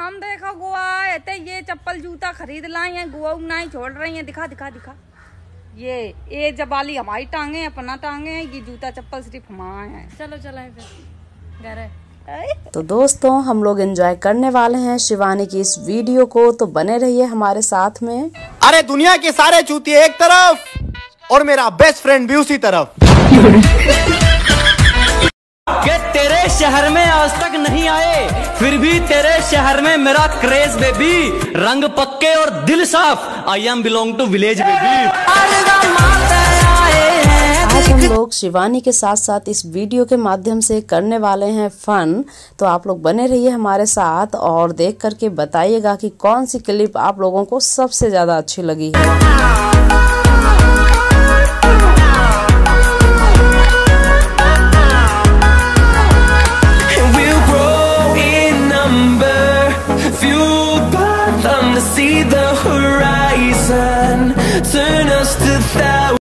हम देखो गोवा आते ये चप्पल जूता खरीद लाई है, गोवा नहीं छोड़ रही है। दिखा दिखा दिखा, ये जबाली हमारी टांगे अपना टांगे हैं, ये जूता चप्पल सिर्फ हमारा है। चलो चलो फिर घर है। तो दोस्तों हम लोग एंजॉय करने वाले हैं शिवानी की इस वीडियो को, तो बने रहिए हमारे साथ में। अरे दुनिया के सारे चूतिए एक तरफ और मेरा बेस्ट फ्रेंड भी उसी तरफ। कि तेरे शहर में आज तक नहीं आए, फिर भी तेरे शहर में मेरा क्रेज बेबी। रंग पक्के और दिल साफ, I am belong to village baby. आज हम लोग शिवानी के साथ साथ इस वीडियो के माध्यम से करने वाले हैं फन। तो आप लोग बने रहिए हमारे साथ और देख करके बताइएगा कि कौन सी क्लिप आप लोगों को सबसे ज्यादा अच्छी लगी है। See the horizon, turn us to thousands.